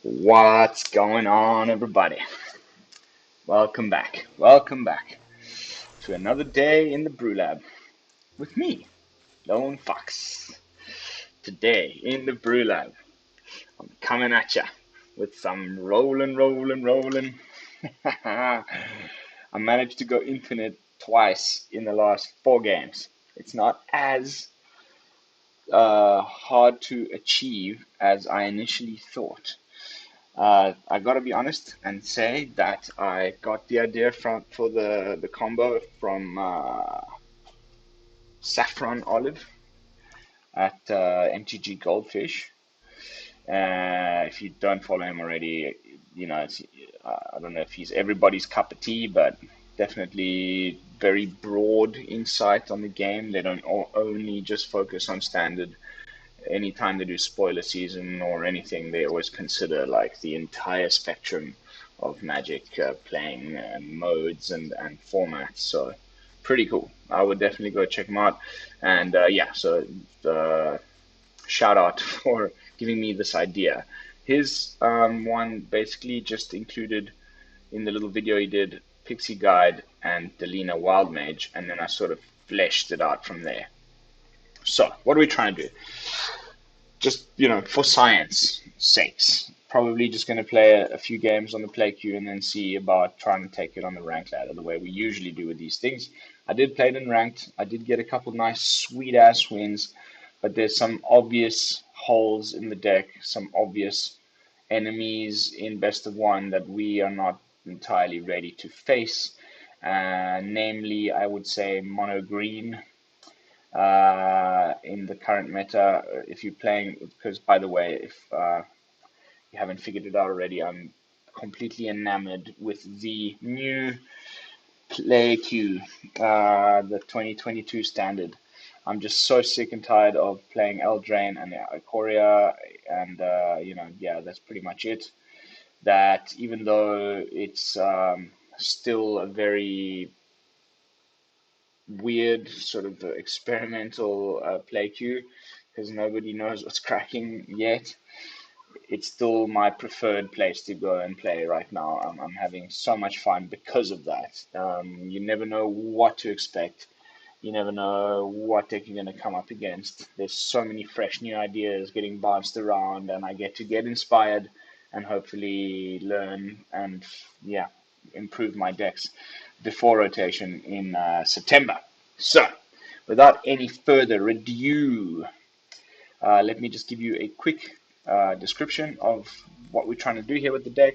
What's going on, everybody? Welcome back. Welcome back to another day in the BrewLab with me, Lone Fox. Today in the BrewLab, I'm coming at ya with some rolling. I managed to go infinite twice in the last 4 games. It's not as hard to achieve as I initially thought. I gotta be honest and say that I got the idea for the combo from Saffron Olive at MTG Goldfish. If you don't follow him already, I don't know if he's everybody's cup of tea, but definitely very broad insight on the game. They don't only just focus on standard. Anytime they do spoiler season or anything, they always consider like the entire spectrum of Magic playing modes and formats. So pretty cool. I would definitely go check them out. And yeah, so shout out for giving me this idea. His one basically just included in the little video he did Pixie Guide and Delina Wild Mage, and then I sort of fleshed it out from there. So what are we trying to do? Just, for science sakes, probably just going to play a few games on the play queue and then see about trying to take it on the ranked ladder the way we usually do with these things. I did play it in ranked. I did get a couple nice sweet ass wins, but there's some obvious holes in the deck, some obvious enemies in best of one that we are not entirely ready to face. Namely, I would say mono green in the current meta. If you're playing, because by the way, if you haven't figured it out already, I'm completely enamored with the new play queue, the 2022 standard. I'm just so sick and tired of playing Eldraine and Ikoria, and yeah, that's pretty much it. That even though it's still a very weird sort of experimental play queue because nobody knows what's cracking yet. It's still my preferred place to go and play right now. I'm having so much fun because of that. You never know what to expect. You never know what deck you're going to come up against. There's so many fresh new ideas getting bounced around, and I get to get inspired and hopefully learn and, yeah, improve my decks before rotation in September. So, without any further ado, let me just give you a quick description of what we're trying to do here with the deck,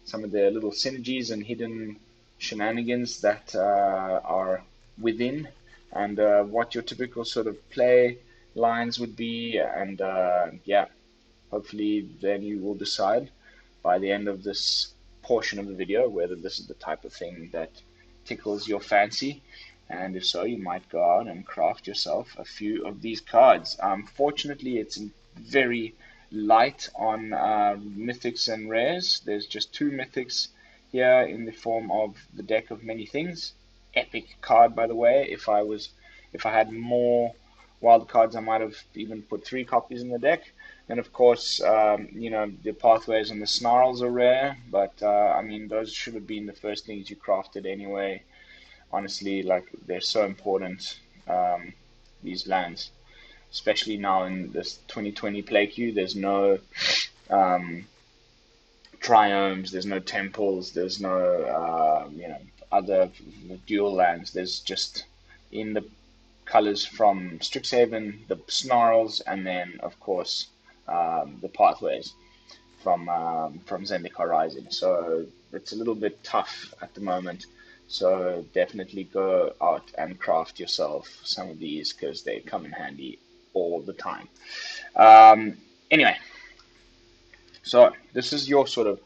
some of the little synergies and hidden shenanigans that are within, and what your typical sort of play lines would be, and yeah, hopefully then you will decide by the end of this portion of the video whether this is the type of thing that tickles your fancy, and if so, you might go out and craft yourself a few of these cards. Fortunately, it's very light on mythics and rares. There's just 2 mythics here in the form of the deck of many things. Epic card, by the way. If I had more wild cards, I might have even put 3 copies in the deck. And of course, the pathways and the snarls are rare, but I mean, those should have been the first things you crafted anyway. Honestly, like, they're so important, these lands, especially now in this 2020 play queue. There's no triomes, there's no temples, there's no other dual lands. There's just in the colors from Strixhaven, the snarls, and then of course the pathways from Zendikar Rising. So it's a little bit tough at the moment. So definitely go out and craft yourself some of these because they come in handy all the time. Anyway, so this is your sort of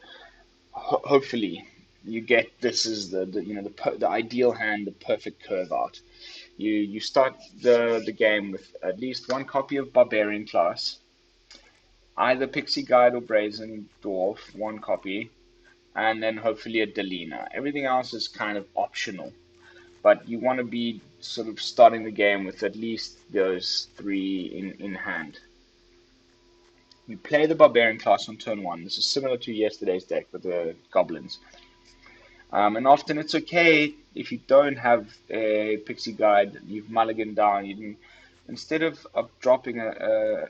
hopefully you get this is the ideal hand, the perfect curve out. You start the game with at least 1 copy of Barbarian Class, either Pixie Guide or Brazen Dwarf, 1 copy, and then hopefully a Delina. Everything else is kind of optional, but you want to be sort of starting the game with at least those 3 in hand. You play the Barbarian Class on turn 1. This is similar to yesterday's deck with the Goblins. And often it's okay if you don't have a Pixie Guide, you've mulliganed down. Instead of dropping a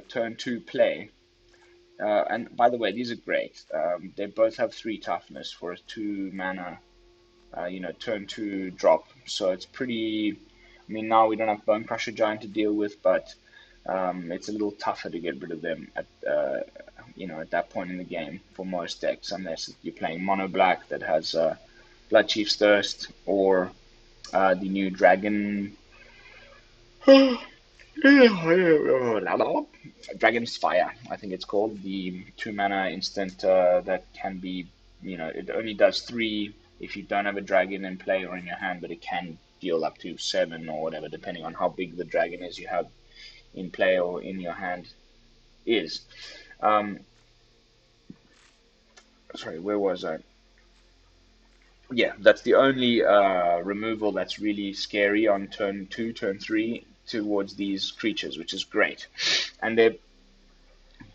turn 2 play, and by the way, these are great. They both have 3 toughness for a 2 mana, turn 2 drop. So it's pretty. I mean, now we don't have Bone Crusher Giant to deal with, but it's a little tougher to get rid of them at that point in the game for most decks, unless you're playing mono black that has Blood Chief's Thirst or the new Dragon. Dragon's Fire, I think it's called, the 2 mana instant that can be, it only does 3 if you don't have a dragon in play or in your hand, but it can deal up to 7 or whatever, depending on how big the dragon is you have in play or in your hand is. Sorry, where was I? Yeah, that's the only removal that's really scary on turn 2, turn 3 towards these creatures, which is great. And they're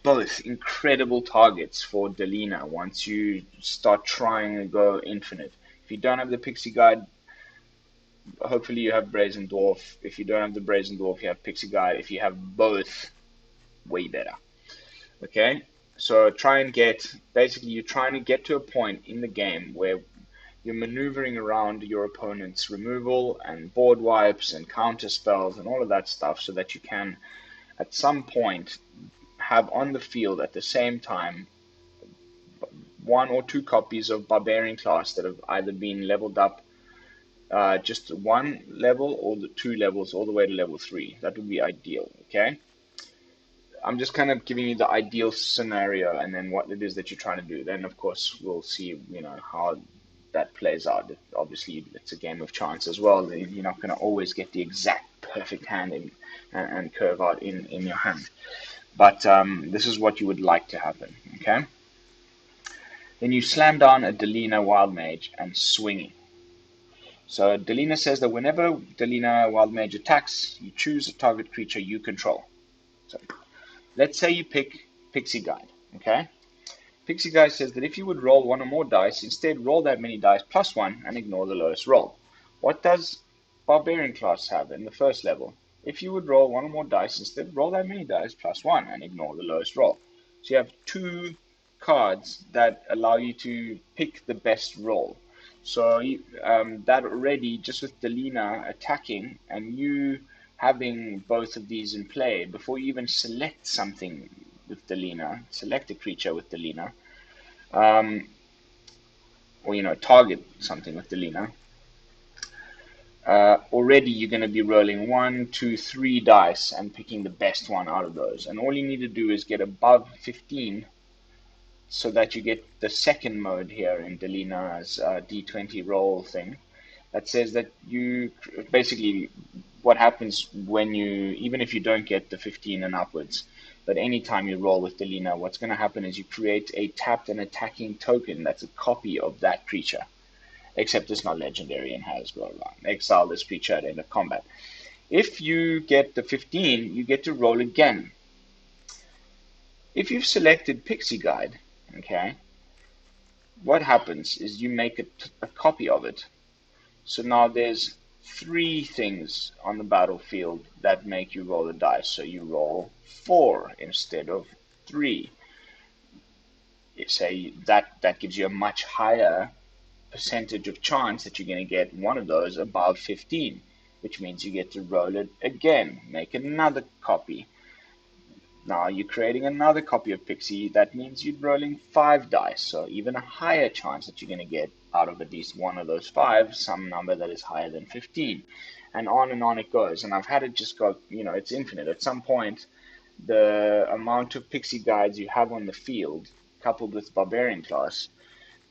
both incredible targets for Delina once you start trying to go infinite. If you don't have the Pixie Guide, hopefully you have Brazen Dwarf. If you don't have the Brazen Dwarf, you have Pixie Guide. If you have both, way better. Okay? So you're trying to get to a point in the game where you're maneuvering around your opponent's removal and board wipes and counter spells and all of that stuff so that you can, at some point, have on the field at the same time 1 or 2 copies of Barbarian Class that have either been leveled up just 1 level or the 2 levels all the way to level 3. That would be ideal, okay? I'm just kind of giving you the ideal scenario and then what it is that you're trying to do. Then, of course, we'll see, how that plays out. Obviously, it's a game of chance as well. You're not going to always get the exact perfect hand and curve out in your hand. But this is what you would like to happen, okay? Then you slam down a Delina Wild Mage and swinging. So Delina says that whenever Delina Wild Mage attacks, you choose a target creature you control. So let's say you pick Pixie Guide, okay? Pixie Guide says that if you would roll 1 or more dice, instead roll that many dice plus 1 and ignore the lowest roll. What does Barbarian Class have in the first level? If you would roll 1 or more dice, instead roll that many dice plus 1 and ignore the lowest roll. So you have 2 cards that allow you to pick the best roll. So that already, just with Delina attacking and you having both of these in play, before you even select something with Delina, select a creature with Delina, or target something with Delina, already you're going to be rolling 1, 2, 3 dice and picking the best one out of those. And all you need to do is get above 15 so that you get the second mode here in Delina's D20 roll thing that says that you basically what happens when even if you don't get the 15 and upwards, but anytime you roll with Delina, what's going to happen is you create a tapped and attacking token that's a copy of that creature. Except it's not legendary and has blah blah. Exile this creature at end of combat. If you get the 15, you get to roll again. If you've selected Pixie Guide, okay, what happens is you make a copy of it. So now there's 3 things on the battlefield that make you roll the dice. So you roll 4 instead of 3. You say that gives you a much higher percentage of chance that you're going to get one of those above 15, which means you get to roll it again, make another copy. Now you're creating another copy of Pixie. That means you're rolling 5 dice, so even a higher chance that you're going to get out of at least one of those 5 some number that is higher than 15, and on it goes. And I've had it just go, it's infinite. At some point, the amount of Pixie Guides you have on the field, coupled with Barbarian Class,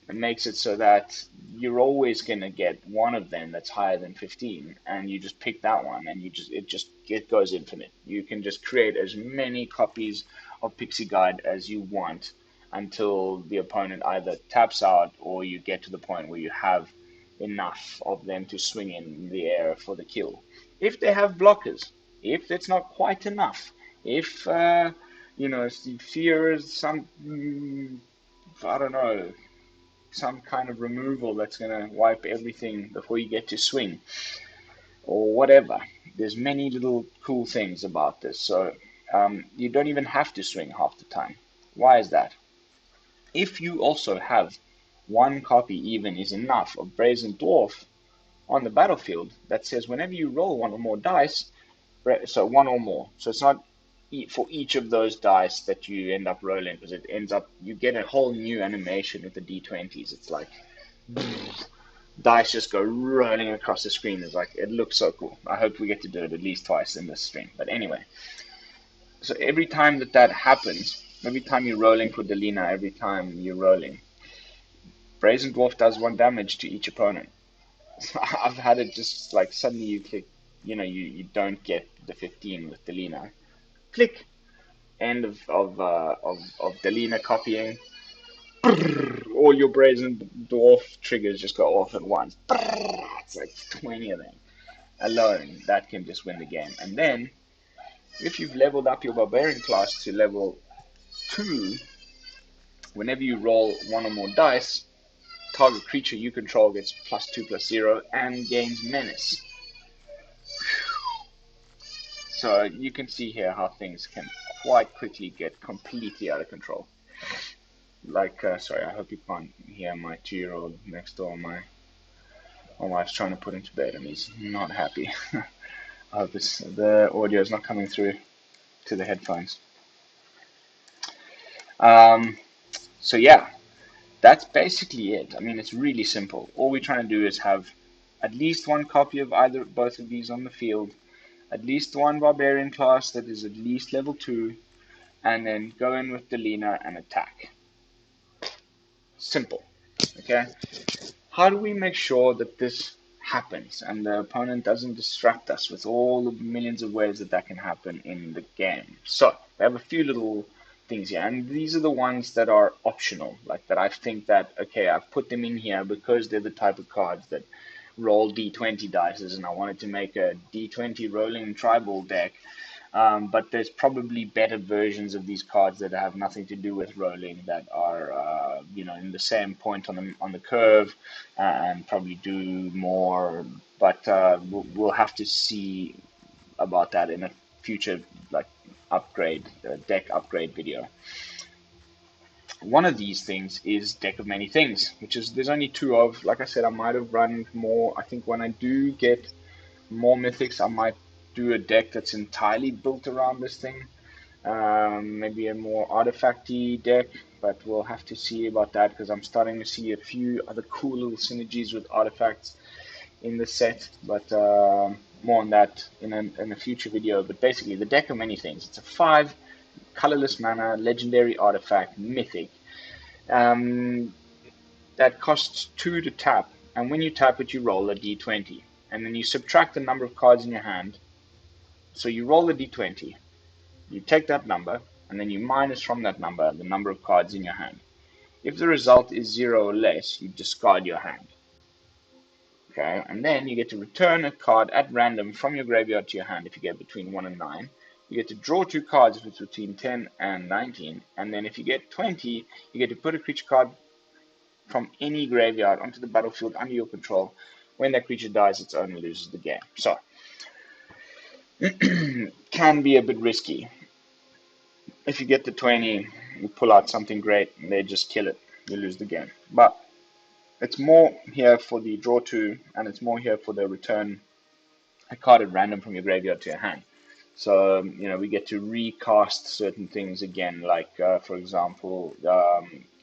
it makes it so that you're always going to get one of them that's higher than 15, and you just pick that one, and it goes infinite. You can just create as many copies of Pixie Guide as you want until the opponent either taps out or you get to the point where you have enough of them to swing in the air for the kill. If they have blockers, if it's not quite enough, if you know, fears some, I don't know, some kind of removal that's gonna wipe everything before you get to swing or whatever. There's many little cool things about this. So you don't even have to swing half the time. Why is that? If you also have one copy even is enough of Brazen Dwarf on the battlefield that says whenever you roll one or more dice, so one or more. So it's not for each of those dice that you end up rolling, because it ends up, you get a whole new animation with the D20s. It's like dice just go rolling across the screen. It's like, it looks so cool. I hope we get to do it at least twice in this stream. But anyway, so every time that happens, every time you're rolling for Delina, every time you're rolling, Brazen Dwarf does 1 damage to each opponent. I've had it just like suddenly you click, you don't get the 15 with Delina. Click, end of Delina copying. All your Brazen Dwarf triggers just go off at once. It's like 20 of them alone. That can just win the game. And then, if you've leveled up your Barbarian class to level 2, whenever you roll 1 or more dice, target creature you control gets +2/+0 and gains menace. So you can see here how things can quite quickly get completely out of control. Like, sorry, I hope you can't hear my 2-year-old next door. My wife's trying to put him to bed and he's not happy. I hope the audio is not coming through to the headphones. So yeah, that's basically it. I mean, it's really simple. All we're trying to do is have at least one copy of both of these on the field, at least one Barbarian class that is at least level 2, and then go in with Delina and attack. Simple. Okay? How do we make sure that this happens and the opponent doesn't distract us with all the millions of ways that can happen in the game? So, we have a few little things here, and these are the ones that are optional, like that I think that, okay, I've put them in here because they're the type of cards that roll D20 dices, and I wanted to make a D20 rolling tribal deck. But there's probably better versions of these cards that have nothing to do with rolling, that are in the same point on the curve, and probably do more. But we'll have to see about that in a future deck upgrade video. One of these things is Deck of Many Things, which is, there's only 2 of. Like I said, I might have run more. I think when I do get more mythics, I might do a deck that's entirely built around this thing. Maybe a more artifacty deck, but we'll have to see about that, because I'm starting to see a few other cool little synergies with artifacts in the set. But more on that in a future video. But basically, the Deck of Many Things. It's a 5 colorless mana legendary artifact mythic that costs 2 to tap, and when you tap it, you roll a d20, and then you subtract the number of cards in your hand. So you roll a d20, you take that number, and then you minus from that number the number of cards in your hand. If the result is 0 or less, you discard your hand. Okay, and then you get to return a card at random from your graveyard to your hand if you get between 1 and 9. You get to draw 2 cards if it's between 10 and 19, and then if you get 20, you get to put a creature card from any graveyard onto the battlefield under your control. When that creature dies, its owner loses the game. So, can be a bit risky. If you get the 20, you pull out something great, and they just kill it. You lose the game. But it's more here for the draw 2, and it's more here for the return a card at random from your graveyard to your hand. So, we get to recast certain things again, like, for example,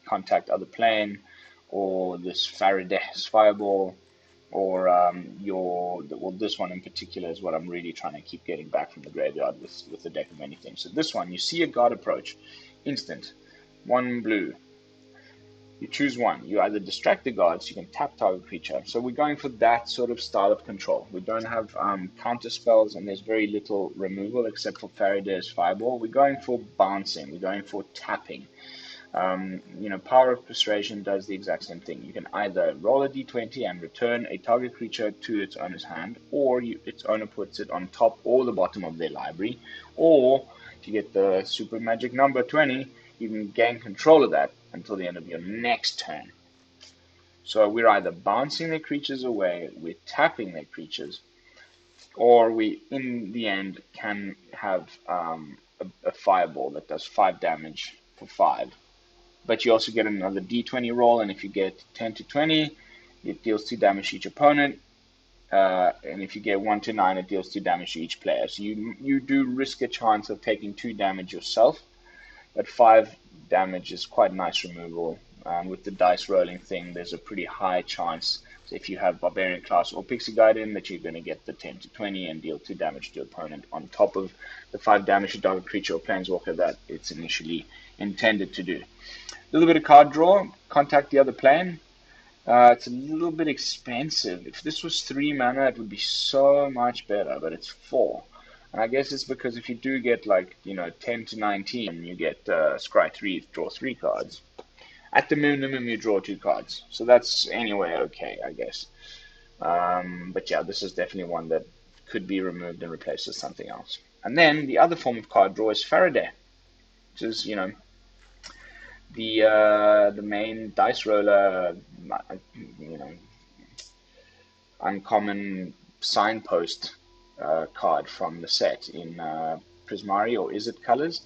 Contact Other Plane, or this Farideh's Fireball, or this one in particular is what I'm really trying to keep getting back from the graveyard with the Deck of Many Things. So this one, you see a guard approach, instant, 1 blue. You choose one. You either distract the guards, you can tap target creature. So we're going for that sort of style of control. We don't have counter spells, and there's very little removal except for Farideh's Fireball. We're going for bouncing. We're going for tapping. Power of Persuasion does the exact same thing. You can either roll a d20 and return a target creature to its owner's hand, or its owner puts it on top or the bottom of their library, or if you get the super magic number 20, you can gain control of that until the end of your next turn. So we're either bouncing their creatures away, we're tapping their creatures, or we, in the end, can have a fireball that does 5 damage for 5. But you also get another d20 roll, and if you get 10 to 20, it deals 2 damage to each opponent. And if you get 1 to 9, it deals 2 damage to each player. So you do risk a chance of taking 2 damage yourself, but 5 damage is quite nice removal. With the dice rolling thing, there's a pretty high chance, so if you have Barbarian Class or Pixie Guide in, that you're going to get the 10 to 20 and deal 2 damage to your opponent on top of the 5 damage to target creature or planeswalker that it's initially intended to do. A little bit of card draw, contact the other plane. It's a little bit expensive. If this was 3 mana, it would be so much better, but it's 4. And I guess it's because if you do get 10 to 19, you get Scry 3, draw 3 cards. At the minimum, you draw 2 cards. So that's anyway okay, I guess. But yeah, this is definitely one that could be removed and replaced with something else. And then the other form of card draw is Farideh, which is, the main dice roller, uncommon signpost card from the set in Prismari or Is It colors.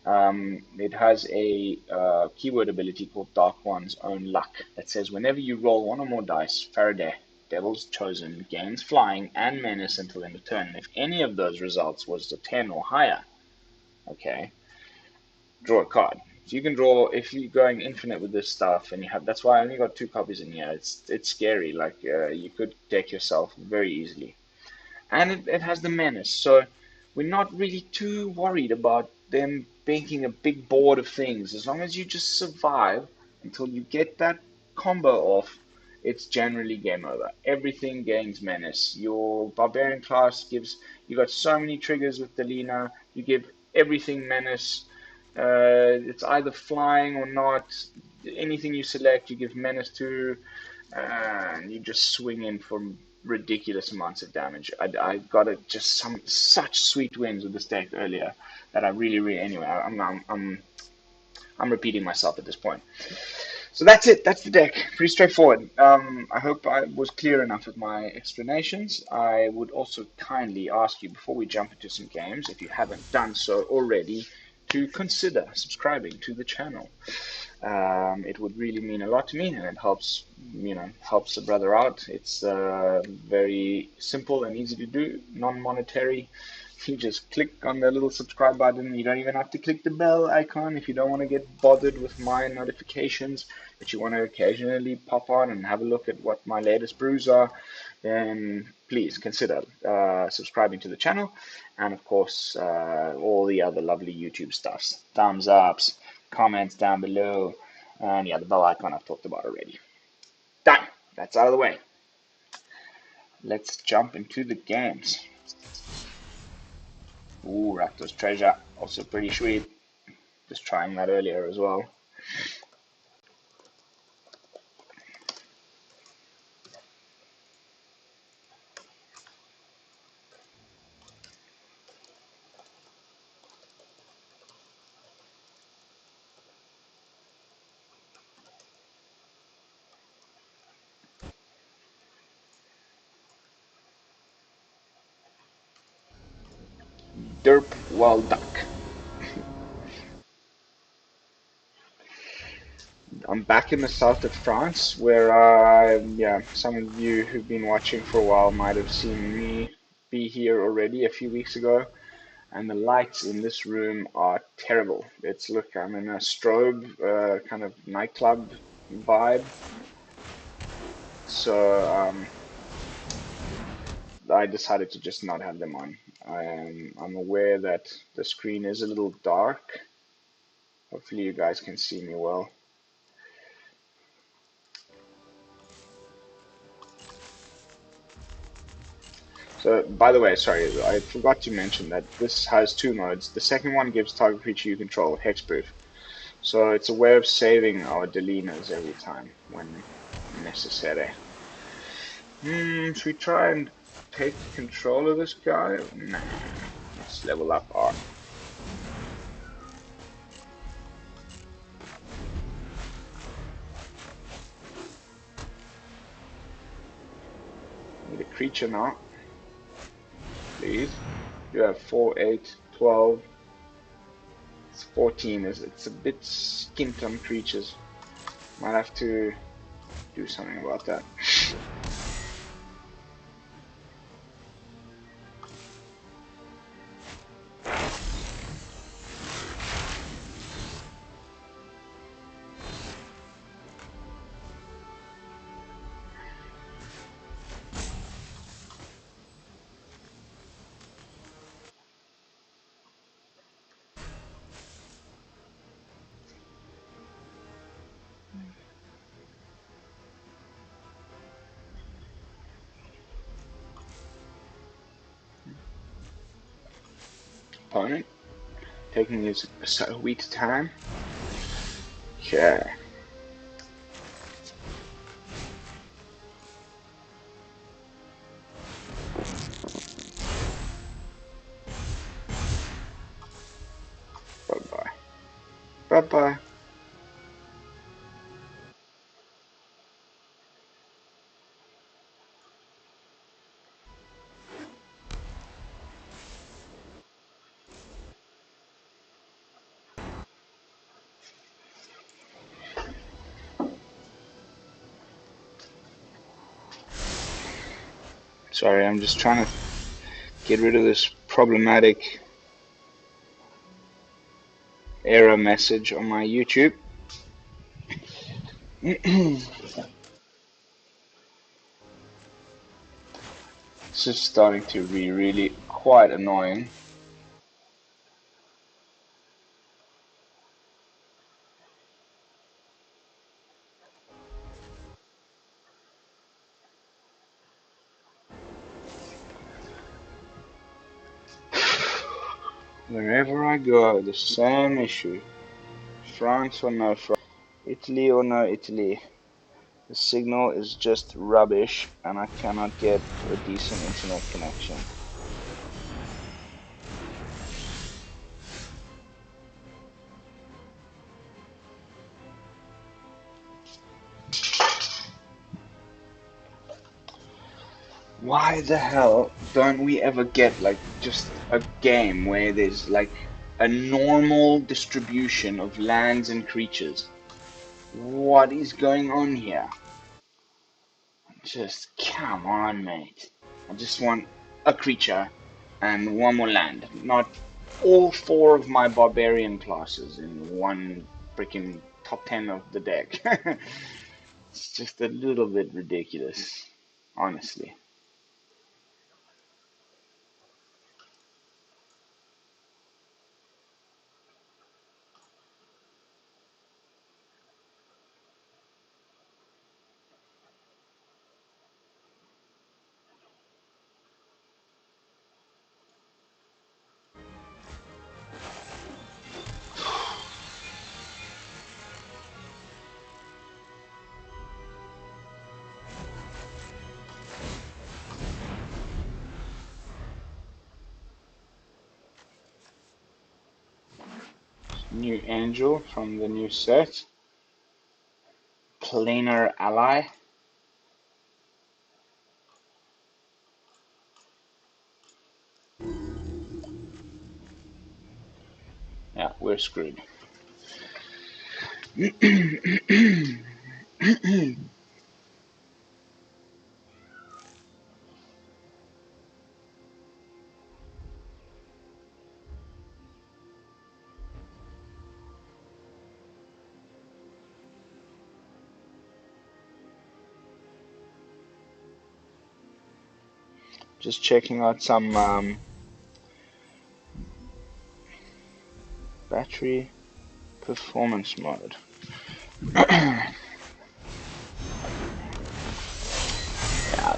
It has a keyword ability called Dark One's Own Luck that says whenever you roll 1 or more dice, Farideh, Devil's Chosen, gains flying and menace until end of turn. And if any of those results was a 10 or higher, okay, draw a card. So you can draw, if you're going infinite with this stuff, and that's why I only got 2 copies in here. It's scary. You could deck yourself very easily, and it has the menace. So we're not really too worried about them making a big board of things. As long as you just survive until you get that combo off, it's generally game over. Everything gains menace. Your Barbarian Class you got so many triggers with Delina. You give everything menace. It's either flying or not. Anything you select, you give menace to, and you just swing in for ridiculous amounts of damage. I got such sweet wins with this deck earlier that I really anyway. I'm repeating myself at this point. So that's it. That's the deck. Pretty straightforward. I hope I was clear enough with my explanations. I would also kindly ask you, before we jump into some games, if you haven't done so already, to consider subscribing to the channel. It would really mean a lot to me, and it helps the brother out. It's very simple and easy to do, non-monetary. You just click on the little subscribe button. You don't even have to click the bell icon if you don't want to get bothered with my notifications, but you want to occasionally pop on and have a look at what my latest brews are, then please consider subscribing to the channel. And of course, all the other lovely YouTube stuffs, thumbs ups, comments down below, and yeah, the bell icon I've talked about already. Done. That's out of the way. Let's jump into the games. Ooh, Rakdos Treasure, also pretty sweet. Just trying that earlier as well. Derp Wild Duck. I'm back in the south of France, where some of you who've been watching for a while might have seen me be here already a few weeks ago, and the lights in this room are terrible. I'm in a strobe kind of nightclub vibe, so I decided to just not have them on. I'm aware that the screen is a little dark. Hopefully you guys can see me well. So, by the way, sorry, I forgot to mention that this has 2 modes. The second one gives target creature you control hexproof. So it's a way of saving our Delinas every time when necessary. Should we try and take control of this guy? Nah. Let's level up our... Need a creature now. Please. You have 4, 8, 12. It's 14. It's a bit skint on creatures. Might have to do something about that. Opponent taking his sweet time. Okay. Bye-bye. Bye-bye. Sorry, I'm just trying to get rid of this problematic error message on my YouTube. It's just starting to be really quite annoying. Wherever I go, the same issue. France or no France, Italy or no Italy. The signal is just rubbish and I cannot get a decent internet connection. Why the hell don't we ever get like just a game where there's like a normal distribution of lands and creatures? What is going on here? Just come on, mate. I just want a creature and one more land, not all 4 of my barbarian classes in one freaking top 10 of the deck. It's just a little bit ridiculous, honestly. New angel from the new set. Planar ally. Yeah, we're screwed. Just checking out some battery performance mode. Yeah,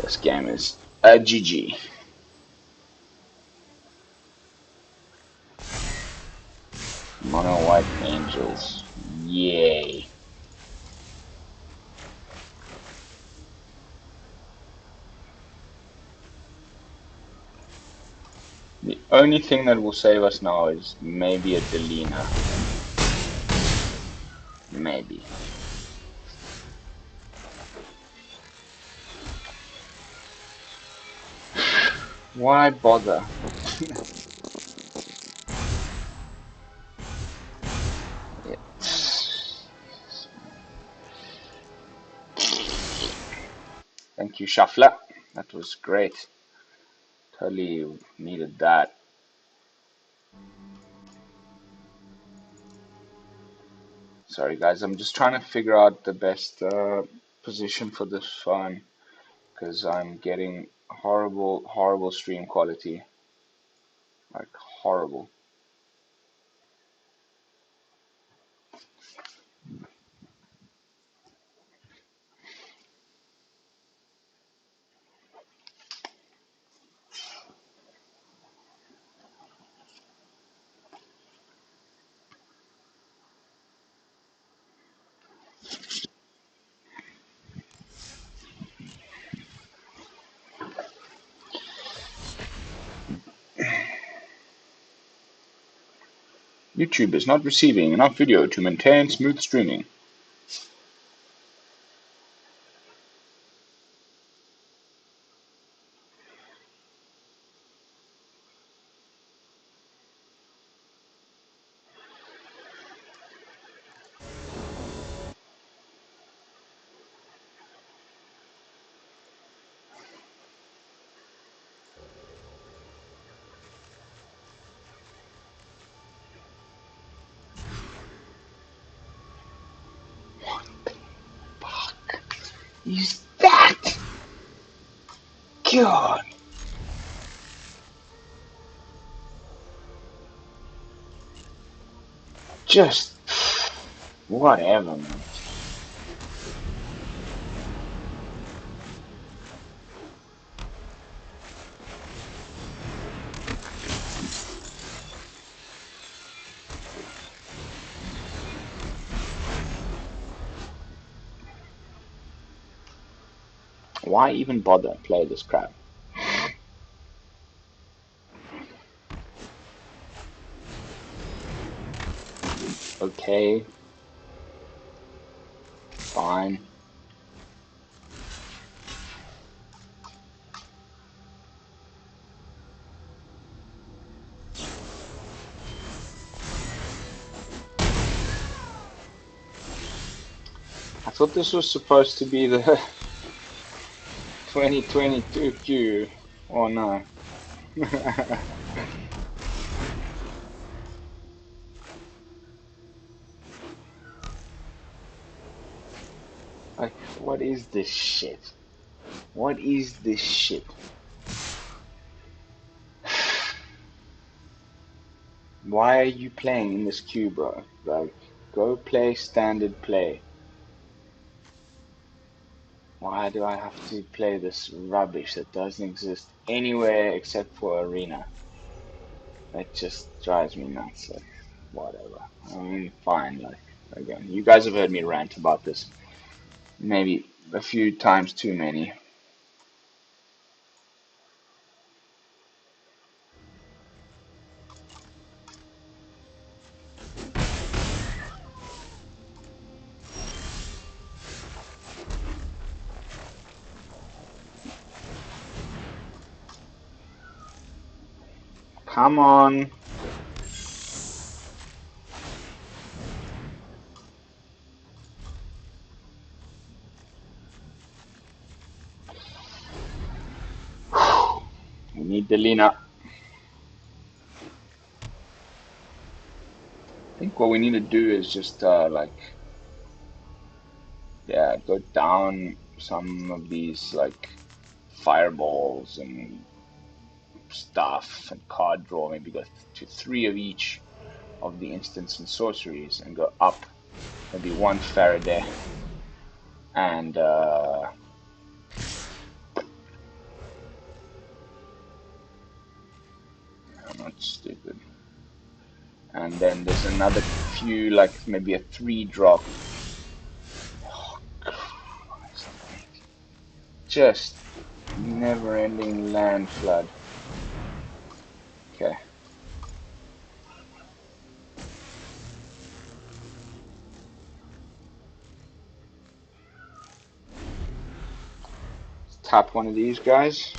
this game is a GG. Mono white angels. Yay. The only thing that will save us now is maybe a Delina. Maybe. Why bother? Thank you, Shuffler. That was great. Totally needed that. Sorry guys, I'm just trying to figure out the best position for this phone because I'm getting horrible stream quality. Like horrible. YouTube is not receiving enough video to maintain smooth streaming. What the fuck is that? God. Just whatever, man. Why even bother play this crap? Okay. Fine. I thought this was supposed to be the 2022 queue. Oh no. Like, what is this shit? What is this shit? Why are you playing in this queue, bro? Like, go play standard play. Why do I have to play this rubbish that doesn't exist anywhere except for Arena? That just drives me nuts. Like, whatever. I mean, fine. Like, again, you guys have heard me rant about this maybe a few times too many. Come on. We need Delina. I think what we need to do is just like, yeah, go down some of these like fireballs and stuff and card draw. Maybe go to 3 of each of the instants and sorceries and go up. Maybe 1 Farideh and I'm not stupid. And then there's another few, like maybe a 3-drop. Oh, Christ. Just never-ending land flood. Okay. Let's tap one of these guys.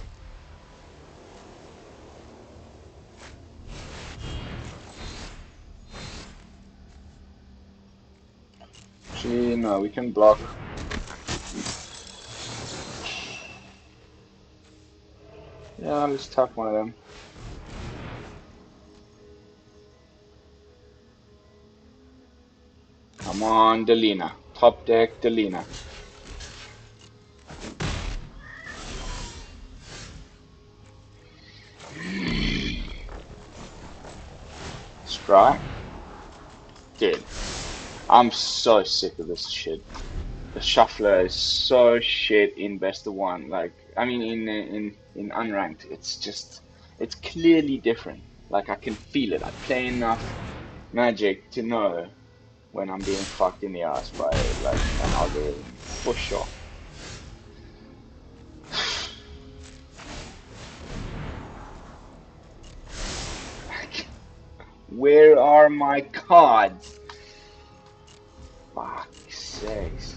Gee, no, we can block. Yeah, let's tap one of them. Come on, Delina. Top deck, Delina. Scry. Dude, I'm so sick of this shit. The shuffler is so shit in best of one. Like, I mean, in unranked, it's just, it's clearly different. Like, I can feel it. I play enough Magic to know when I'm being fucked in the ass by like an algorithm, for sure. Where are my cards? Fuck's sakes.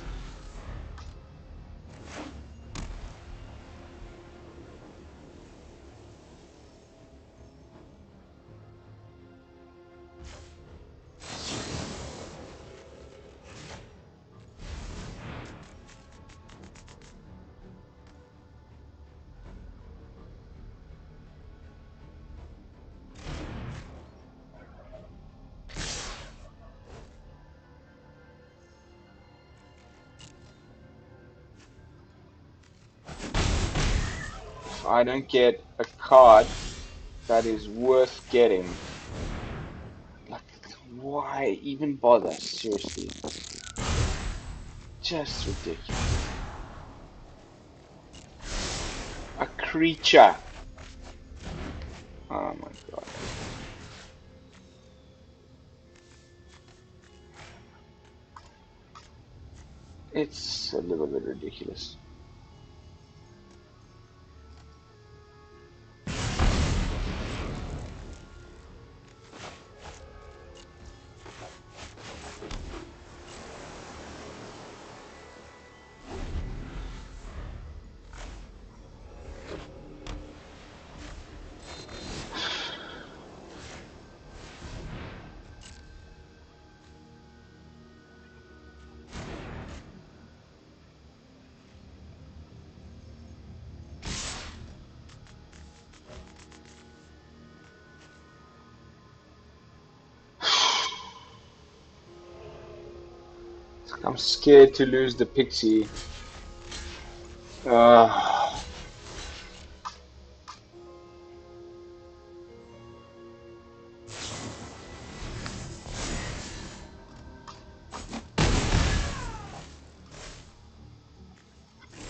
If I don't get a card that is worth getting, like, why even bother? Seriously. Just ridiculous. A creature. Oh my god. It's a little bit ridiculous. I'm scared to lose the Pixie. Uh,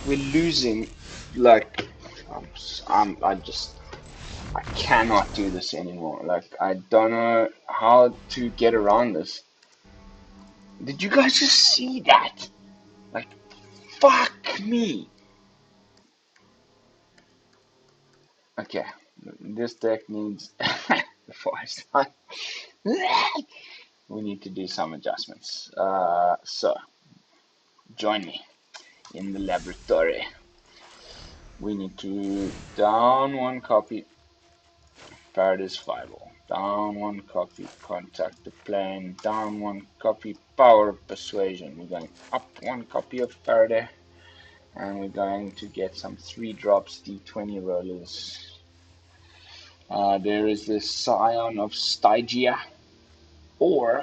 we're losing. Like, I cannot do this anymore. Like, I don't know how to get around this. Did you guys just see that? Like, fuck me. Okay, this deck needs before I start. We need to do some adjustments. So, join me in the laboratory. We need to down one copy Farideh's Feywild, down one copy Contact the Plane, down one copy Power of Persuasion. We're going up one copy of Farideh, and we're going to get some 3-drops D20 rollers. There is this Scion of Stygia, or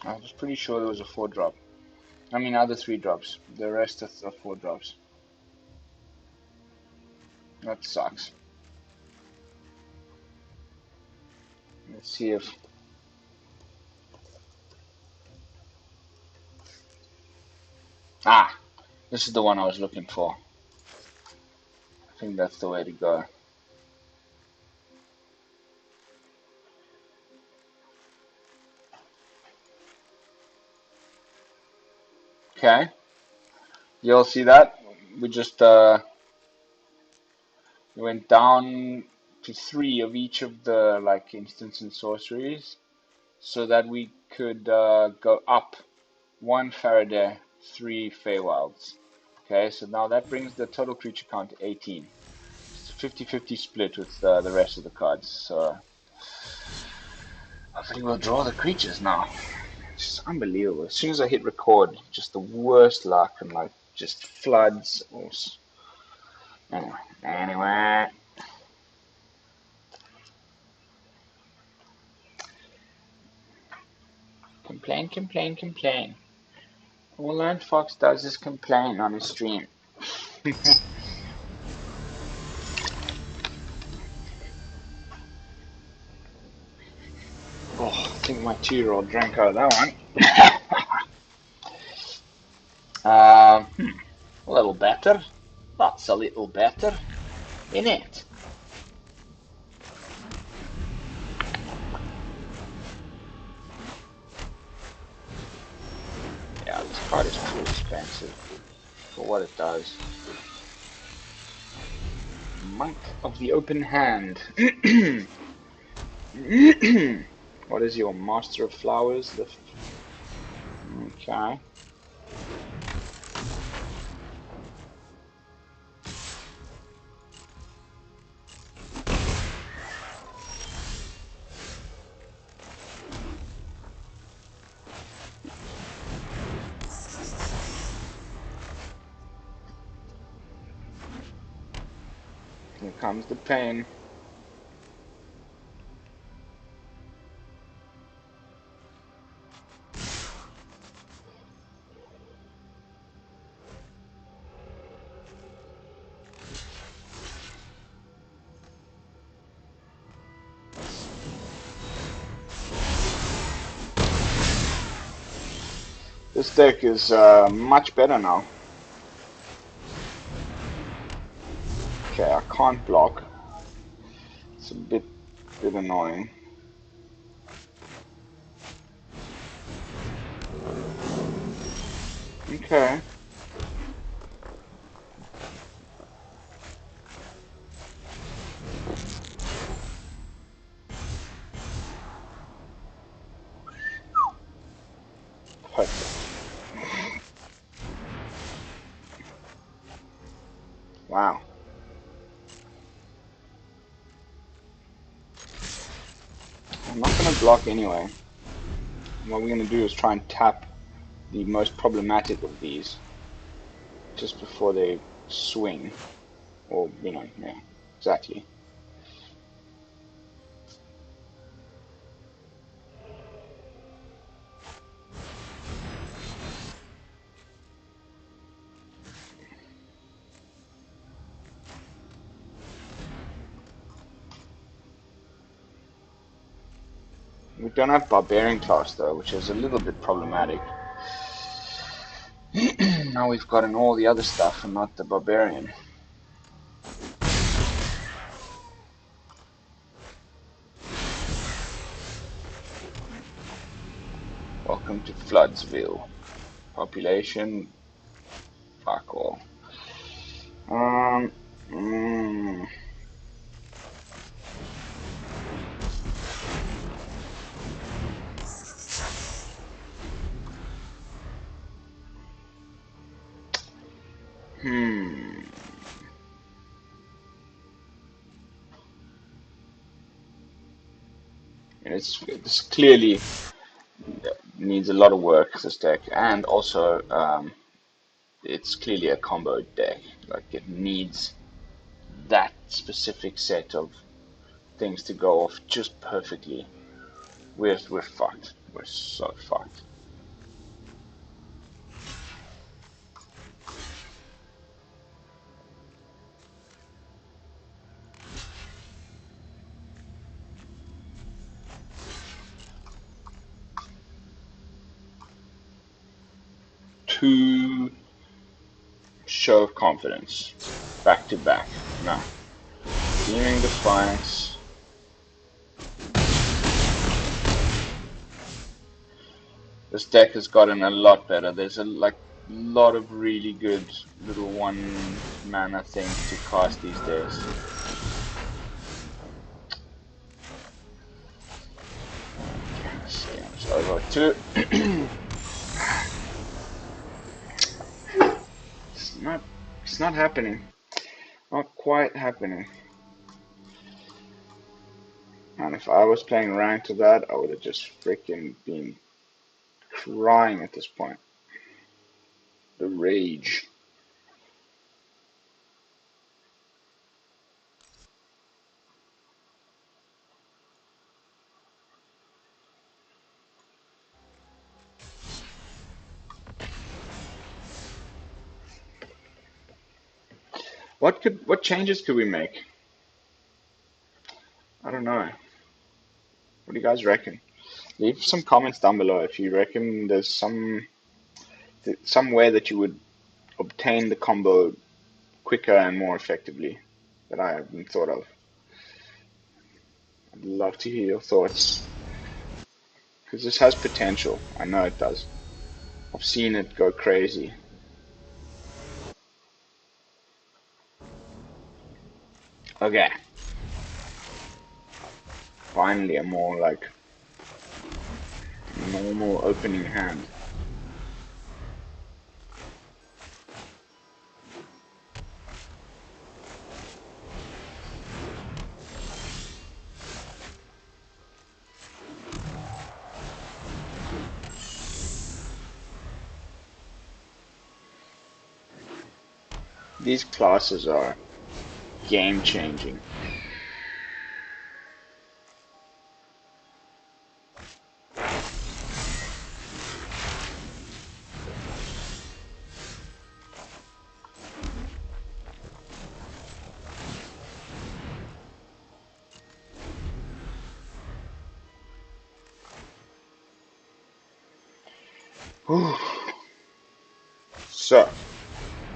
I was pretty sure there was a 4-drop. I mean, other 3-drops. The rest are 4-drops. That sucks. Let's see if. Ah, this is the one I was looking for. think that's the way to go. Okay. You all see that? We just went down to 3 of each of the like instants and sorceries, so that we could go up 1 Farideh, 3 Feywilds. Okay, so now that brings the total creature count to 18. It's a 50-50 split with the rest of the cards. So hopefully we'll draw the creatures now. It's just unbelievable. As soon as I hit record, just the worst luck and like just floods. Or... Anyway. Complain, complain, complain. All Land Fox does is complain on his stream. Oh, I think my 2-year-old drank out of that one. A little better. That's a little better, isn't it? Yeah, this card is too expensive for what it does. Monk of the Open Hand. What is your Master of Flowers? Okay. Here comes the pain. This deck is much better now. Okay, I can't block. It's a bit annoying. Okay. Perfect. Wow. I'm not going to block anyway. What we're going to do is try and tap the most problematic of these just before they swing. Or, you know, yeah, exactly. We don't have Barbarian Class though, which is a little bit problematic. Now we've gotten all the other stuff and not the Barbarian. Welcome to Floodsville. Population, fuck all. It's clearly needs a lot of work, this deck, and also it's clearly a combo deck. Like it needs that specific set of things to go off just perfectly. We're fucked. We're so fucked. To show of confidence. Back to back. No. Seeming Defiance. This deck has gotten a lot better. There's a lot of really good little 1-mana things to cast these days. Scams over 2. It's not happening. Not quite happening. And if I was playing ranked to that, I would have just freaking been crying at this point. The rage. What changes could we make? I don't know. What do you guys reckon? Leave some comments down below if you reckon there's some way that you would obtain the combo quicker and more effectively that I haven't thought of. I'd love to hear your thoughts. Because this has potential. I know it does. I've seen it go crazy. Okay. Finally a more like normal opening hand. These classes are game changing. So,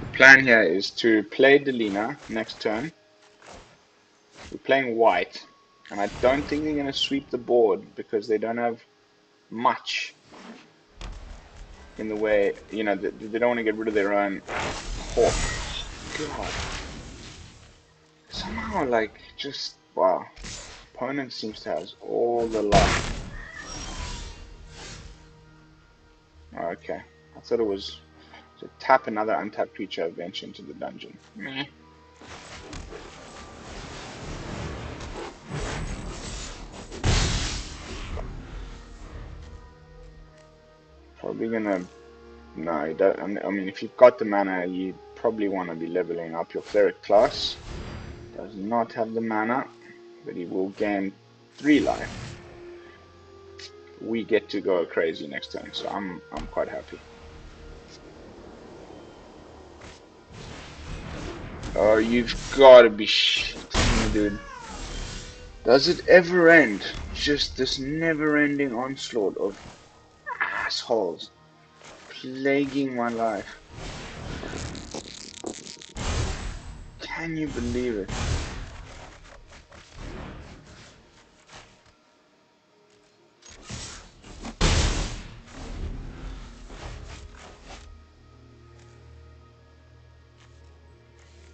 the plan here is to play Delina next turn. We're playing white, and I don't think they're going to sweep the board because they don't have much in the way, you know, they don't want to get rid of their own hawk. God. Somehow, like, just, wow. Opponent seems to have all the luck. Oh, okay. I thought it was to tap another untapped creature, venture into the dungeon. Meh. Probably gonna... No, you don't, I mean, if you've got the mana, you probably want to be leveling up your cleric class. Does not have the mana, but he will gain 3 life. We get to go crazy next turn, so I'm quite happy. Oh, you've got to be shitting me, dude. Does it ever end? Just this never-ending onslaught of assholes plaguing my life. Can you believe it?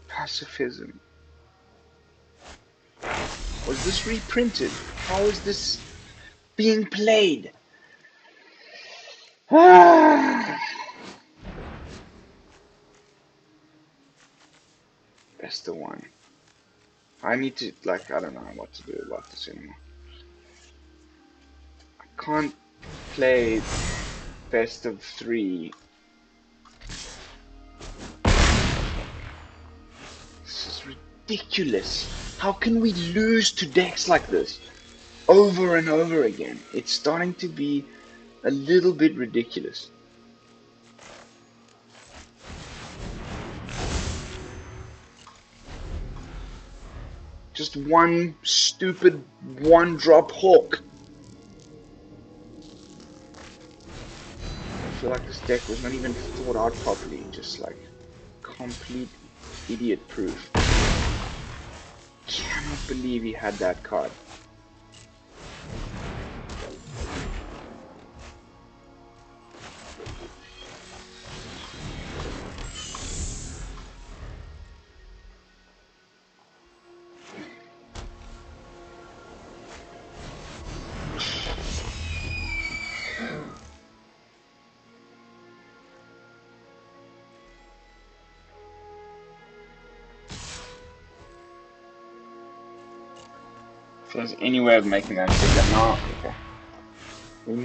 Pacifism. Was this reprinted? How is this being played? Best of one. I need to, like, I don't know what to do about this anymore. I can't play best of 3. This is ridiculous. How can we lose to decks like this over and over again? It's starting to be a little bit ridiculous. Just one stupid 1-drop hawk. I feel like this deck was not even thought out properly, just like complete Idiot proof. Cannot believe he had that card. If there's any way of making that bigger now, okay. We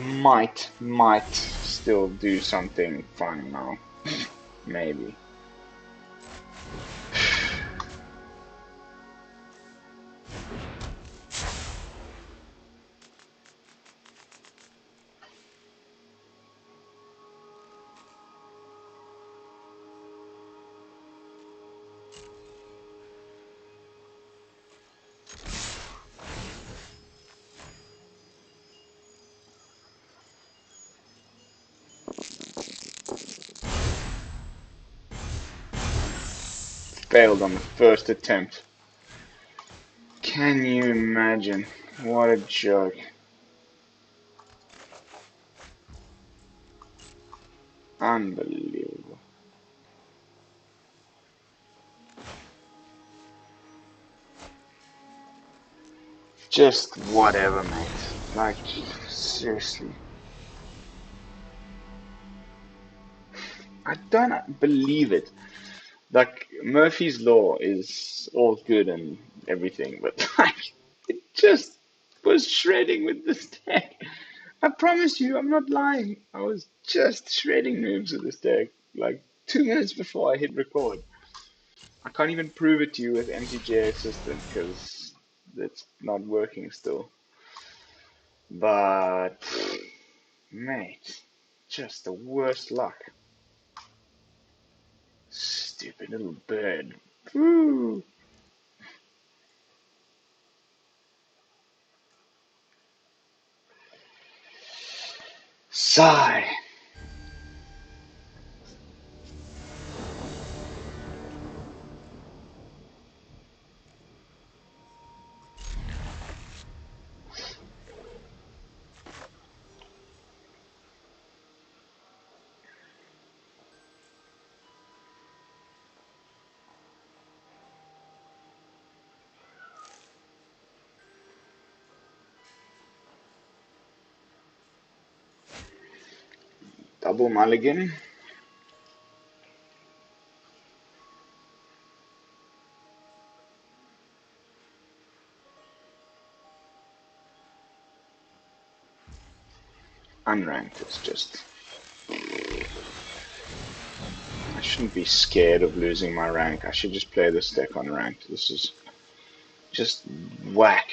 might still do something fun now. Maybe. Failed on the first attempt. Can you imagine? What a joke. Unbelievable. Just whatever, mate. Like, seriously. I don't believe it. Like, Murphy's Law is all good and everything, but like, it just was shredding with this deck. I promise you, I'm not lying. I was just shredding moves with this deck, like 2 minutes before I hit record. I can't even prove it to you with MTGA Assistant because it's not working still. But, mate, just the worst luck. Stupid little bird. Woo! Sigh. Double mulligan. Unranked is just... I shouldn't be scared of losing my rank. I should just play this deck unranked. This is just whack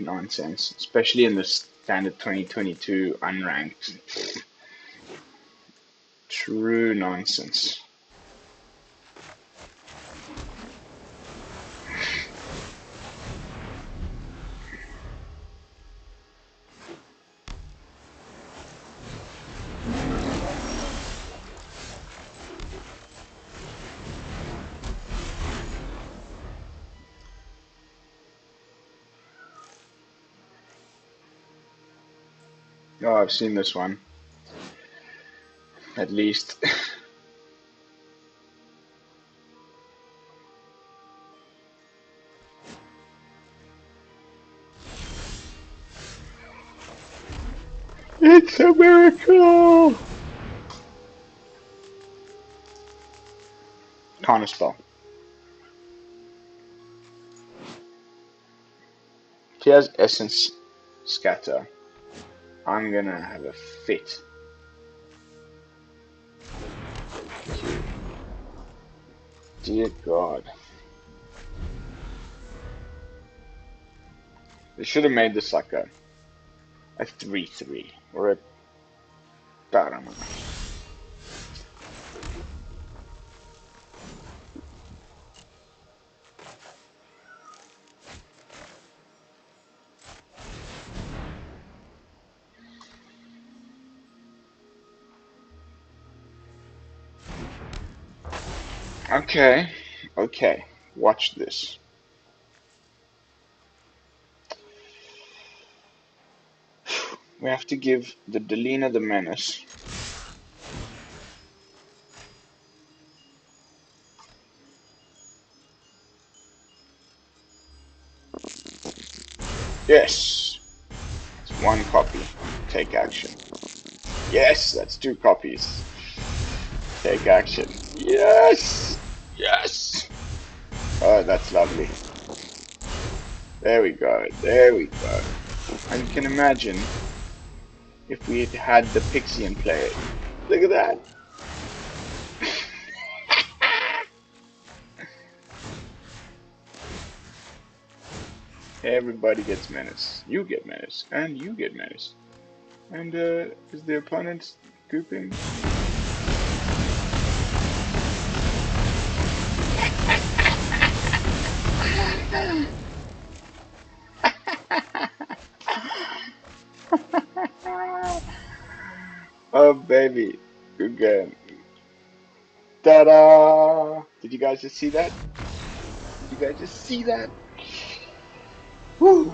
nonsense. Especially in the standard 2022 unranked. True nonsense. Oh, I've seen this one. At least. It's a miracle! Counterspell. If he has Essence Scatter, I'm gonna have a fit. Dear God. They should have made this like a 3/3 or a... I don't know. Okay, Okay, watch this. We have to give the Delina the Menace. Yes! It's 1 copy. Take action. Yes! That's 2 copies. Take action. Yes! Yes! Oh, that's lovely. There we go. There we go. And you can imagine if we had had the Pixie in play. Look at that. Everybody gets Menace. You get Menace. And you get Menace. And is the opponent scooping? Oh baby, good game. Ta-da! Did you guys just see that? Did you guys just see that? Woo!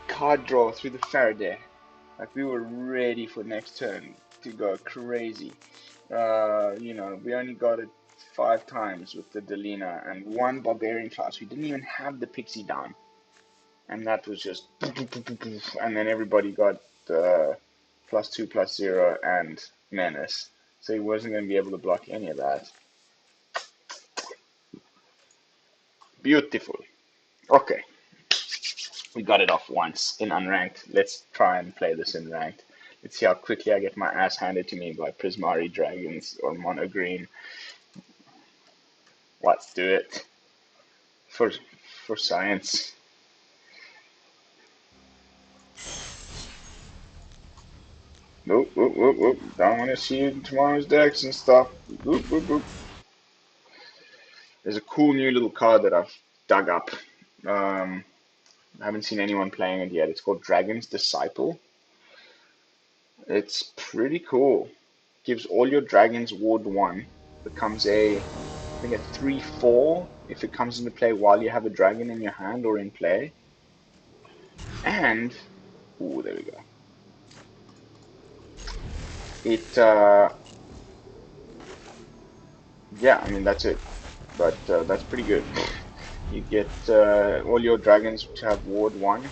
Card draw through the Farideh. Like we were ready for next turn to go crazy. You know, we only got it 5 times with the Delina and 1 Barbarian Class. We didn't even have the Pixie down. And that was just... And then everybody got +2, +0, and Menace. So he wasn't going to be able to block any of that. Beautiful. Okay. We got it off once in unranked. Let's try and play this in ranked. Let's see how quickly I get my ass handed to me by Prismari Dragons or Mono Green. Let's do it. For science. Nope, whoop, whoop, whoop. Don't want to see you in tomorrow's decks and stuff. Whoop, whoop, whoop. There's a cool new little card that I've dug up. I haven't seen anyone playing it yet. It's called Dragon's Disciple. It's pretty cool. Gives all your dragons ward 1. Becomes I think a 3/4 if it comes into play while you have a dragon in your hand or in play. And, ooh, there we go. It, yeah, I mean, that's it. But that's pretty good. You get all your dragons to have ward 1.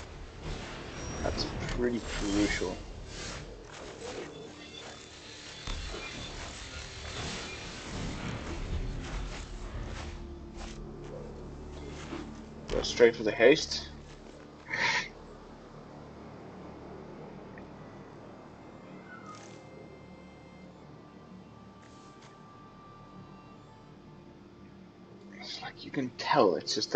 That's pretty crucial. Go straight for the haste. It's like you can tell it's just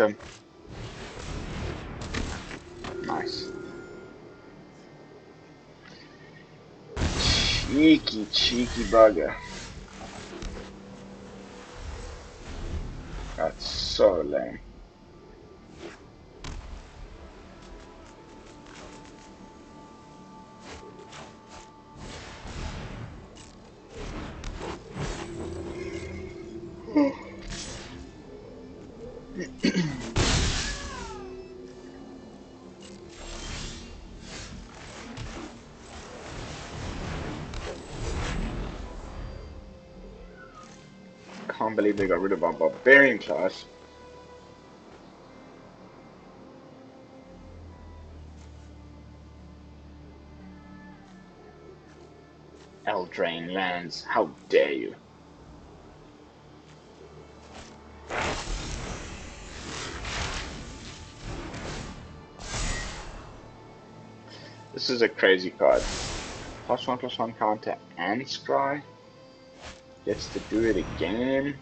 nice. Cheeky bugger. That's so lame. Can't believe they got rid of our Barbarian Class. Eldraine lands, how dare you? This is a crazy card. +1/+1 counter and scry. Gets to do it again.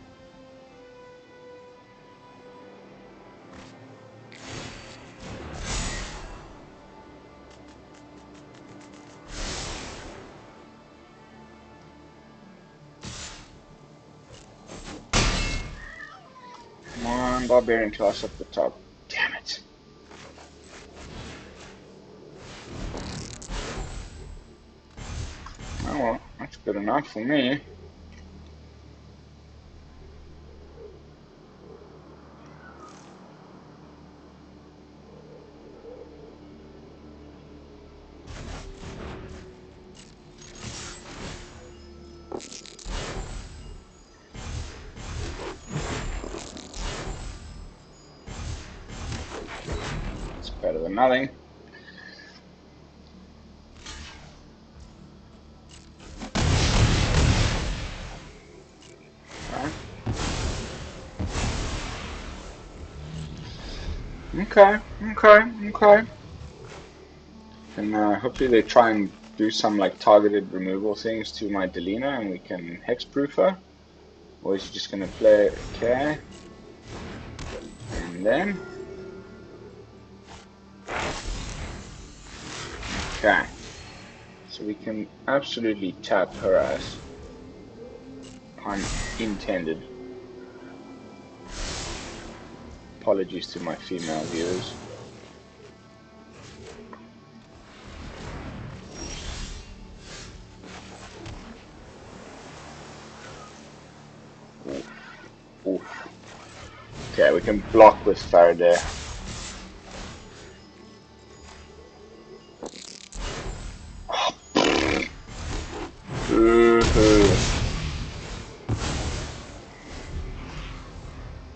Come on, Barbarian Class up the top. Damn it. Oh well, that's good enough for me. better than nothing. Okay. And hopefully they try and do some like targeted removal things to my Delina and we can hexproof her. Or is he just gonna play okay? And then okay. So we can absolutely tap her ass. Pun intended. Apologies to my female viewers. Oof. Okay, we can block with Farideh.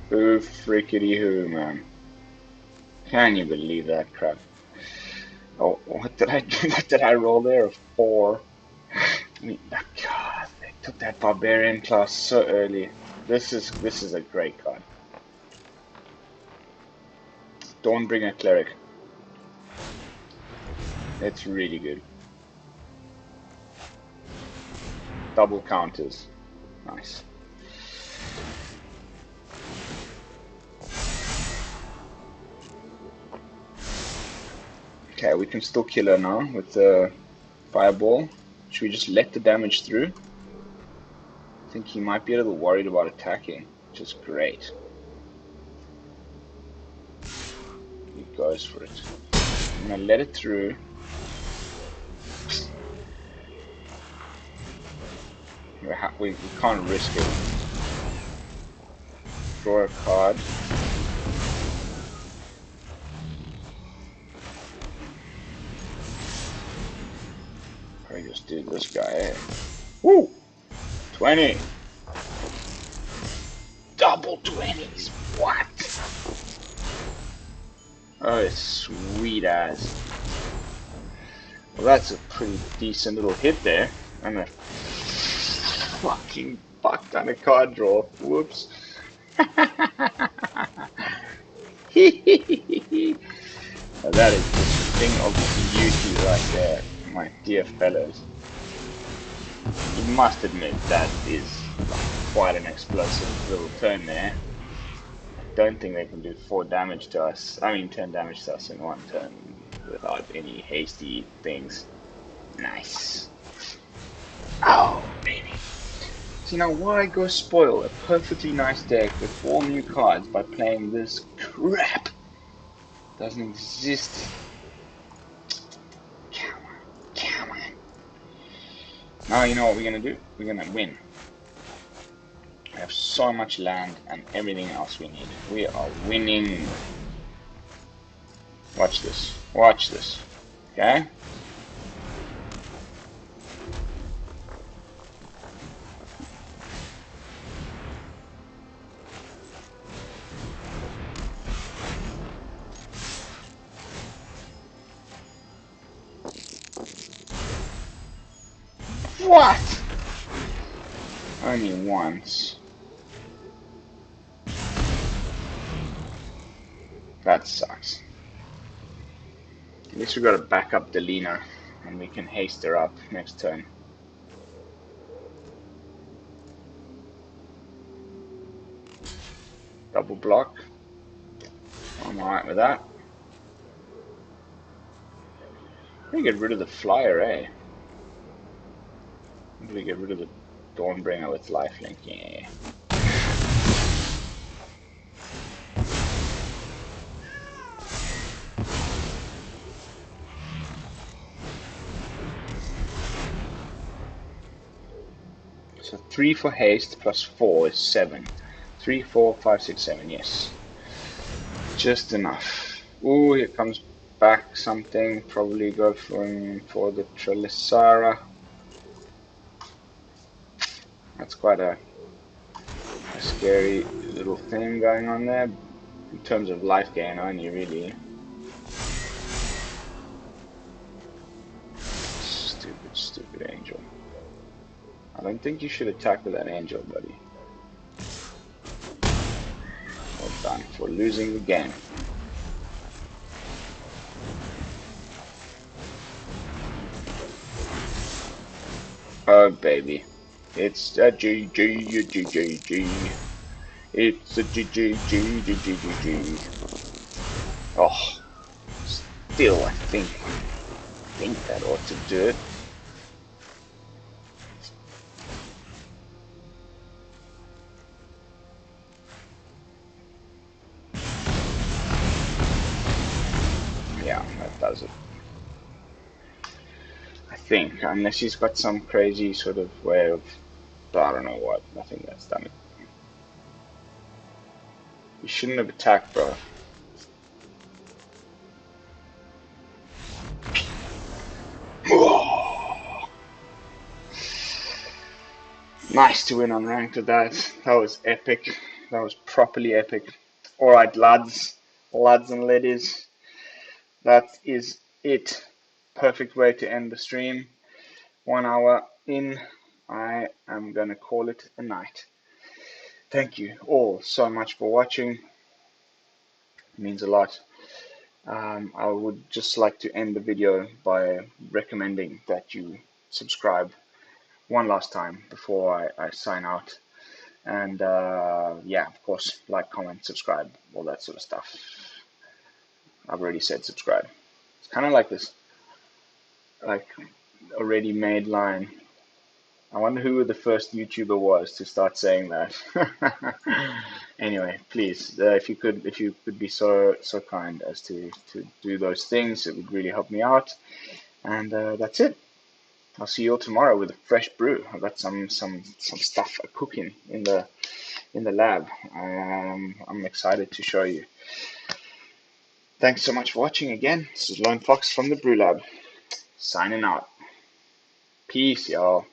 Ooh, frickety hoo, man. Can you believe that crap? Oh, what did I do? What did I roll there? A 4. God, they took that Barbarian Class so early. This is a great card. Dawnbringer Cleric. It's really good. Double counters. Nice. Okay, we can still kill her now with the fireball. Should we just let the damage through? I think he might be a little worried about attacking, which is great. He goes for it. I'm gonna let it through. We can't risk it. Draw a card. I just did this guy. Eh? Woo! 20! Double 20s! What? Oh, it's sweet as. Well, that's a pretty decent little hit there. And a fucking fuck ton of card draw. Whoops. Well, that is the thing of beauty right there, my dear fellows. You must admit that is quite an explosive little turn there. I don't think they can do 4 damage to us. I mean 10 damage to us in one turn without any hasty things. Nice. Oh, baby. So now why go spoil a perfectly nice deck with 4 new cards by playing this crap? Doesn't exist. Come on. Now you know what we're gonna do? We're gonna win. We have so much land and everything else we need. We are winning. Watch this. Watch this. Okay? What? Only once. That sucks. At least we got to back up Delina and we can haste her up next turn. Double block. I'm alright with that. We get rid of the flyer, eh? We get rid of the Dawnbringer with lifelink, yeah. So 3 for haste plus 4 is 7. 3, 4, 5, 6, 7, yes. Just enough. Ooh, here comes back something. Probably go for the Trelisara. That's quite a scary little thing going on there. In terms of life gain only, really. I don't think you should attack with that angel, buddy. Well done for losing the game. Oh baby, it's a GG, a GGG. It's a GGG, GGG. Oh, still I think that ought to do it. Yeah, that does it. I think, unless he's got some crazy sort of way of, I don't know what. I think that's done it. You shouldn't have attacked, bro. Nice to win on ranked with that. That was epic. That was properly epic. Alright, lads and ladies. That is it. Perfect way to end the stream. 1 hour in. I am going to call it a night. Thank you all so much for watching. It means a lot. I would just like to end the video by recommending that you subscribe one last time before I sign out. And yeah, of course, like, comment, subscribe, all that sort of stuff. I've already said subscribe. It's kind of like this, like, already made line. I wonder who the first YouTuber was to start saying that. Anyway, please, if you could be so kind as to do those things, it would really help me out. And that's it. I'll see you all tomorrow with a fresh brew. I've got some stuff cooking in the lab. I'm excited to show you. Thanks so much for watching again. This is Lone Fox from the BrewLab, signing out. Peace, y'all.